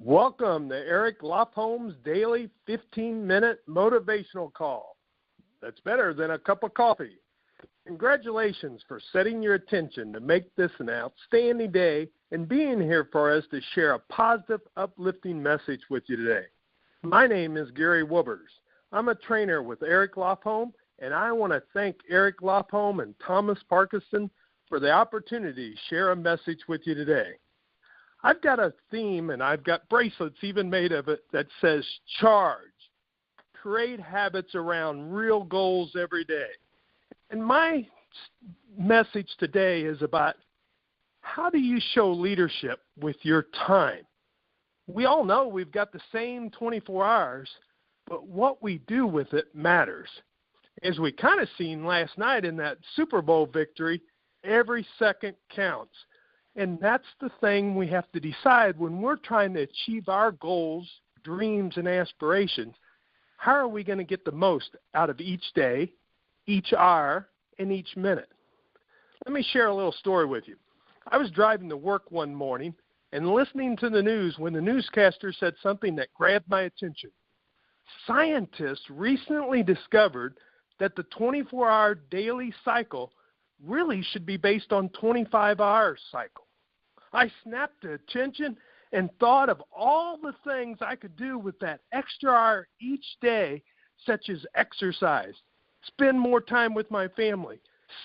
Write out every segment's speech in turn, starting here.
Welcome to Eric Lofholm's daily 15-minute motivational call. That's better than a cup of coffee. Congratulations for setting your attention to make this an outstanding day and being here for us to share a positive, uplifting message with you today. My name is Gary Wilbers. I'm a trainer with Eric Lofholm, and I want to thank Eric Lofholm and Thomas Parkinson for the opportunity to share a message with you today. I've got a theme, and I've got bracelets even made of it that says charge. Create habits around real goals every day. And my message today is about how do you show leadership with your time? We all know we've got the same 24 hours, but what we do with it matters. As we kind of seen last night in that Super Bowl victory, every second counts. And that's the thing we have to decide when we're trying to achieve our goals, dreams, and aspirations. How are we going to get the most out of each day, each hour, and each minute? Let me share a little story with you. I was driving to work one morning and listening to the news when the newscaster said something that grabbed my attention. Scientists recently discovered that the 24-hour daily cycle really should be based on 25-hour cycle. I snapped to attention and thought of all the things I could do with that extra hour each day, such as exercise, spend more time with my family,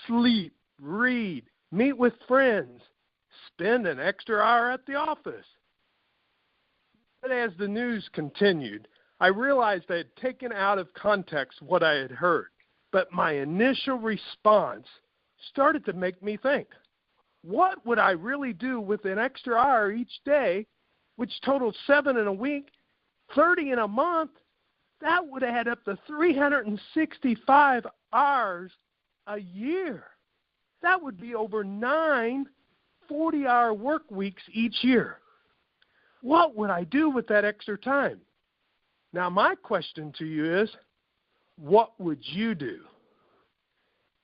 sleep, read, meet with friends, spend an extra hour at the office. But as the news continued, I realized I had taken out of context what I had heard, but my initial response started to make me think, what would I really do with an extra hour each day, which totaled 7 in a week, 30 in a month? That would add up to 365 hours a year. That would be over 9 40-hour work weeks each year. What would I do with that extra time? Now, my question to you is, what would you do?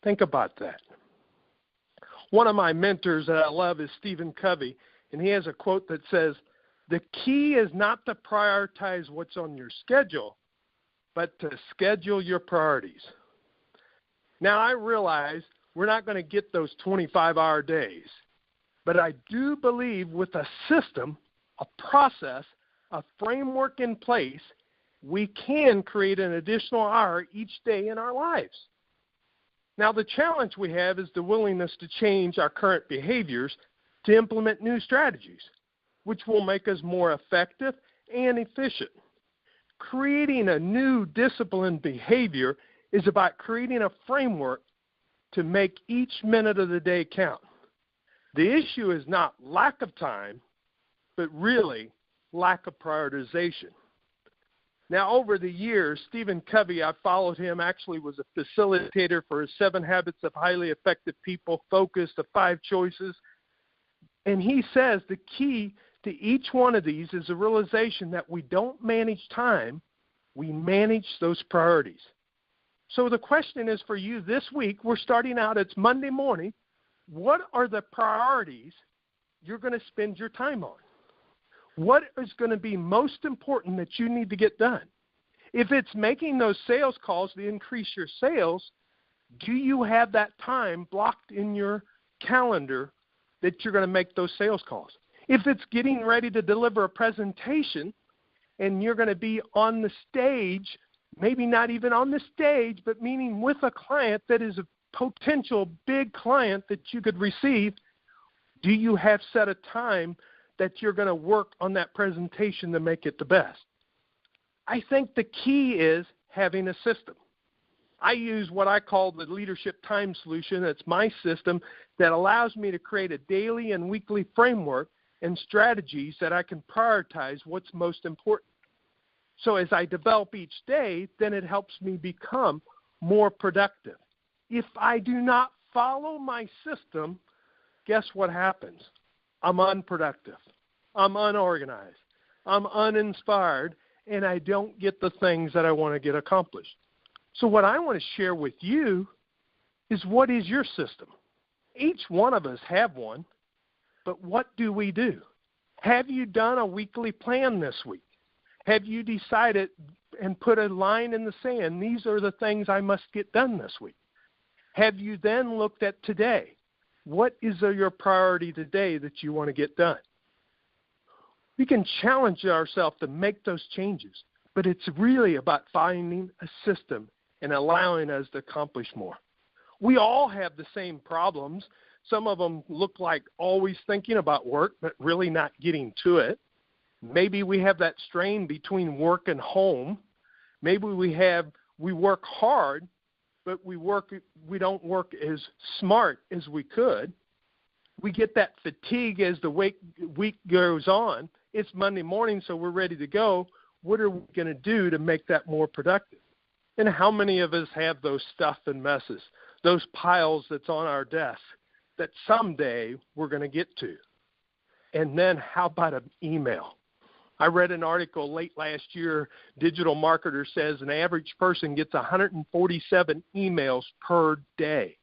Think about that. One of my mentors that I love is Stephen Covey, and he has a quote that says, "The key is not to prioritize what's on your schedule, but to schedule your priorities." Now, I realize we're not going to get those 25-hour days, but I do believe with a system, a process, a framework in place, we can create an additional hour each day in our lives. Now, the challenge we have is the willingness to change our current behaviors to implement new strategies, which will make us more effective and efficient. Creating a new disciplined behavior is about creating a framework to make each minute of the day count. The issue is not lack of time, but really lack of prioritization. Now, over the years, Stephen Covey, I followed him, actually was a facilitator for his 7 Habits of Highly Effective People, focused the 5 choices. And he says the key to each one of these is a realization that we don't manage time, we manage those priorities. So the question is for you this week, we're starting out, it's Monday morning, what are the priorities you're going to spend your time on? What is going to be most important that you need to get done? If it's making those sales calls to increase your sales, do you have that time blocked in your calendar that you're going to make those sales calls? If it's getting ready to deliver a presentation and you're going to be on the stage, maybe not even on the stage, but meeting with a client that is a potential big client that you could receive, do you have set a time that you're going to work on that presentation to make it the best? I think the key is having a system. I use what I call the leadership time solution. It's my system that allows me to create a daily and weekly framework and strategies that I can prioritize what's most important. So as I develop each day, then it helps me become more productive. If I do not follow my system, guess what happens? I'm unproductive, I'm unorganized, I'm uninspired, and I don't get the things that I want to get accomplished. So what I want to share with you is, what is your system? Each one of us have one, but what do we do? Have you done a weekly plan this week? Have you decided and put a line in the sand, these are the things I must get done this week? Have you then looked at today? What is your priority today that you want to get done? We can challenge ourselves to make those changes, but it's really about finding a system and allowing us to accomplish more. We all have the same problems. Some of them look like always thinking about work, but really not getting to it. Maybe we have that strain between work and home. Maybe we work hard, but we don't work as smart as we could. We get that fatigue as the week goes on. It's Monday morning, so we're ready to go. What are we going to do to make that more productive? And how many of us have those stuff and messes, those piles that's on our desk that someday we're going to get to? And then how about an email? I read an article late last year. Digital Marketer says an average person gets 147 emails per day.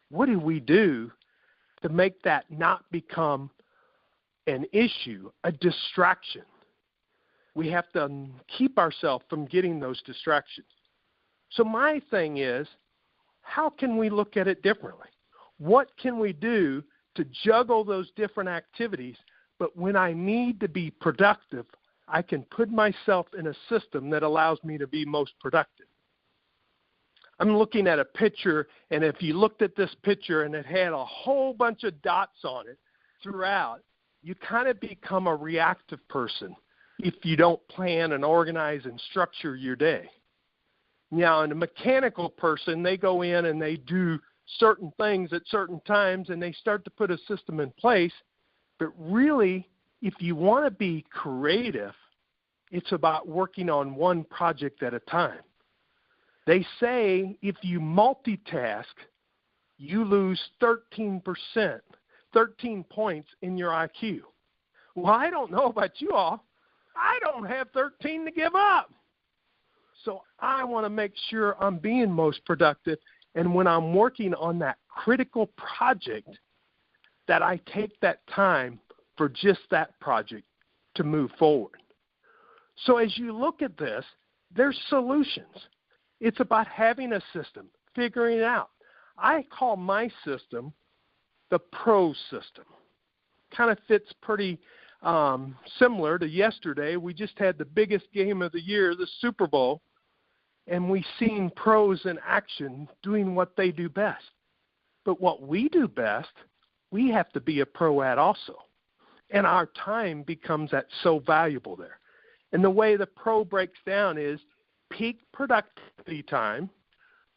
What do we do to make that not become an issue, a distraction? We have to keep ourselves from getting those distractions. So my thing is, how can we look at it differently? What can we do to juggle those different activities? But when I need to be productive, I can put myself in a system that allows me to be most productive. I'm looking at a picture, and if you looked at this picture and it had a whole bunch of dots on it throughout, you kind of become a reactive person if you don't plan and organize and structure your day. Now, in a mechanical person, they go in and they do certain things at certain times, and they start to put a system in place. But really, if you want to be creative, it's about working on one project at a time. They say if you multitask, you lose 13%, 13 points in your IQ. Well, I don't know about you all. I don't have 13 to give up. So I want to make sure I'm being most productive. And when I'm working on that critical project, that I take that time for just that project to move forward. So as you look at this, there's solutions. It's about having a system, figuring it out. I call my system the pro system. Kind of fits pretty similar to yesterday. We just had the biggest game of the year, the Super Bowl, and we seen pros in action doing what they do best. But what we do best, we have to be a pro at also. And our time becomes that so valuable there. And the way the pro breaks down is peak productivity time,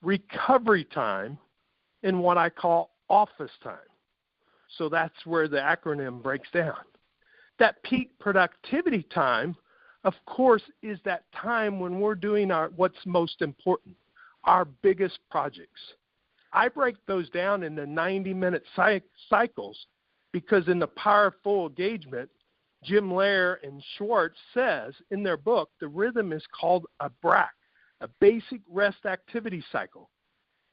recovery time, and what I call office time. So that's where the acronym breaks down. That peak productivity time, of course, is that time when we're doing what's most important, our biggest projects. I break those down into 90-minute cycles because in the Power of Full Engagement, Jim Lair and Schwartz says in their book, the rhythm is called a BRAC, a basic rest activity cycle.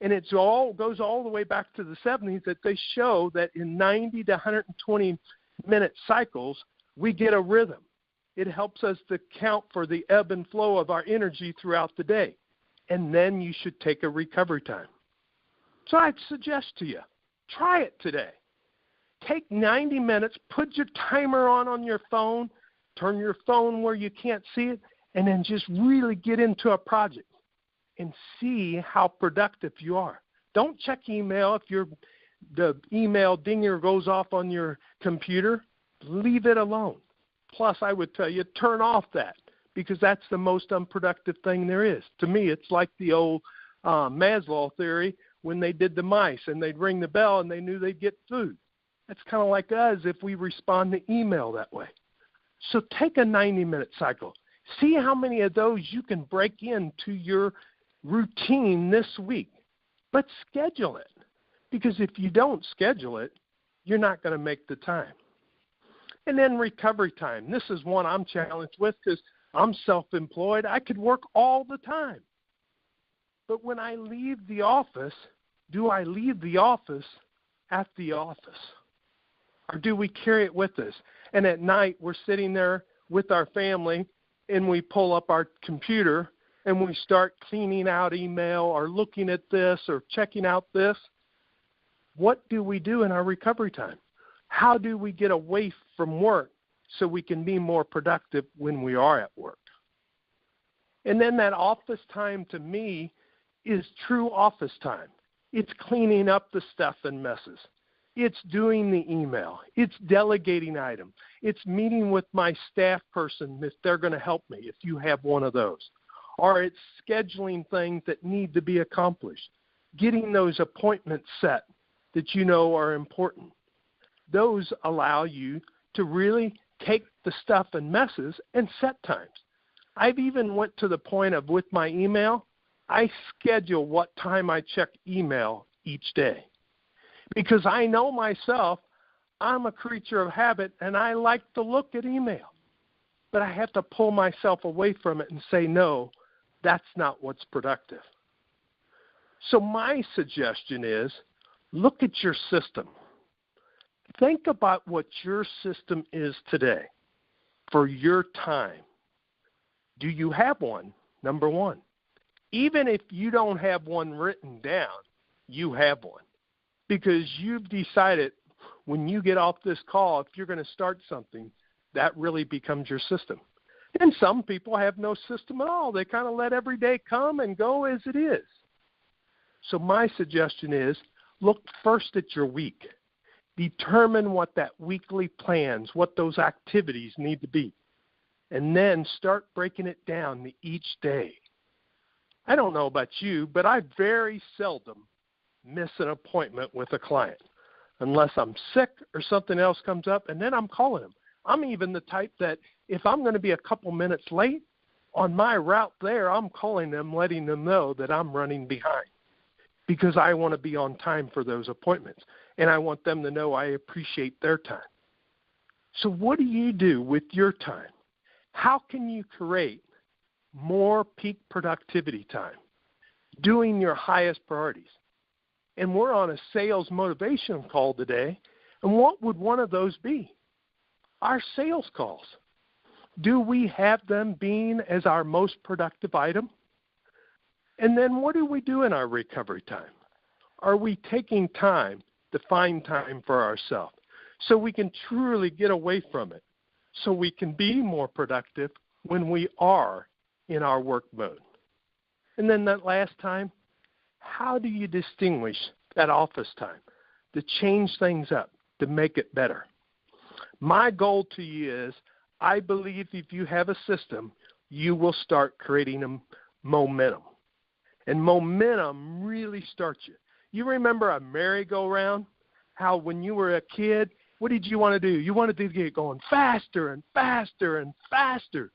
And it goes all the way back to the 70s that they show that in 90 to 120-minute cycles, we get a rhythm. It helps us to account for the ebb and flow of our energy throughout the day. And then you should take a recovery time. So I'd suggest to you, try it today. Take 90 minutes, put your timer on your phone, turn your phone where you can't see it, and then just really get into a project and see how productive you are. Don't check email if the email dinger goes off on your computer. Leave it alone. Plus, I would tell you, turn off that because that's the most unproductive thing there is. To me, it's like the old Maslow theory when they did the mice and they'd ring the bell and they knew they'd get food. That's kind of like us if we respond to email that way. So take a 90-minute cycle. See how many of those you can break into your routine this week. But schedule it. Because if you don't schedule it, you're not going to make the time. And then recovery time. This is one I'm challenged with because I'm self-employed. I could work all the time. But when I leave the office, do I leave the office at the office? Or do we carry it with us? And at night, we're sitting there with our family, and we pull up our computer, and we start cleaning out email or looking at this or checking out this. What do we do in our recovery time? How do we get away from work so we can be more productive when we are at work? And then that office time, to me, is true office time. It's cleaning up the stuff and messes. It's doing the email. It's delegating items. It's meeting with my staff person if they're going to help me, if you have one of those. Or it's scheduling things that need to be accomplished, getting those appointments set that you know are important. Those allow you to really take the stuff and messes and set times. I've even went to the point of, with my email, I schedule what time I check email each day. Because I know myself, I'm a creature of habit, and I like to look at email. But I have to pull myself away from it and say, no, that's not what's productive. So my suggestion is, look at your system. Think about what your system is today for your time. Do you have one? Number one. Even if you don't have one written down, you have one. Because you've decided when you get off this call, if you're going to start something, that really becomes your system. And some people have no system at all. They kind of let every day come and go as it is. So my suggestion is, look first at your week. Determine what that weekly plans, what those activities need to be. And then start breaking it down to each day. I don't know about you, but I very seldom miss an appointment with a client unless I'm sick or something else comes up, and then I'm calling them. I'm even the type that if I'm going to be a couple minutes late, on my route there, I'm calling them, letting them know that I'm running behind because I want to be on time for those appointments, and I want them to know I appreciate their time. So what do you do with your time? How can you create more peak productivity time, doing your highest priorities? And we're on a sales motivation call today, and what would one of those be? Our sales calls. Do we have them being as our most productive item? And then what do we do in our recovery time? Are we taking time to find time for ourselves so we can truly get away from it, so we can be more productive when we are in our work mode? And then that last time, how do you distinguish that office time to change things up, to make it better? My goal to you is, I believe if you have a system, you will start creating a momentum. And momentum really starts you. You remember a merry-go-round? How when you were a kid, what did you want to do? You wanted to get going faster and faster and faster.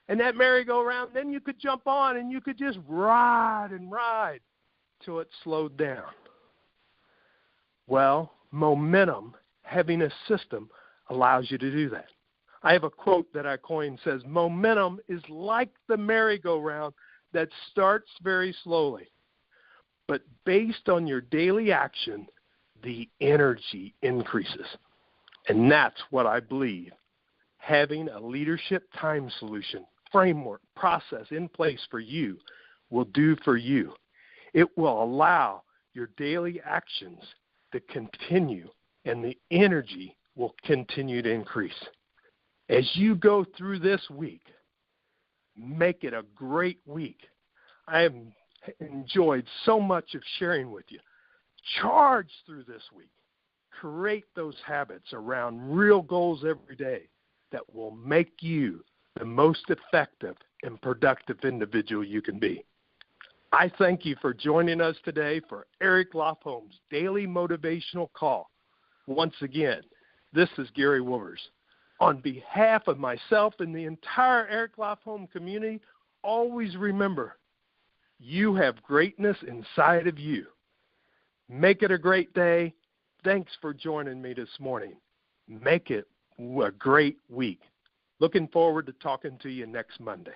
And that merry-go-round, then you could jump on and you could just ride and ride till it slowed down. Well, momentum, having a system, allows you to do that. I have a quote that I coined, says, momentum is like the merry-go-round that starts very slowly, but based on your daily action, the energy increases. And that's what I believe having a leadership time solution, framework, process in place for you will do for you. It will allow your daily actions to continue, and the energy will continue to increase. As you go through this week, make it a great week. I have enjoyed so much of sharing with you. Charge through this week. Create those habits around real goals every day that will make you the most effective and productive individual you can be. I thank you for joining us today for Eric Lofholm's Daily Motivational Call. Once again, this is Gary Wilbers. On behalf of myself and the entire Eric Lofholm community, always remember, you have greatness inside of you. Make it a great day. Thanks for joining me this morning. Make it a great week. Looking forward to talking to you next Monday.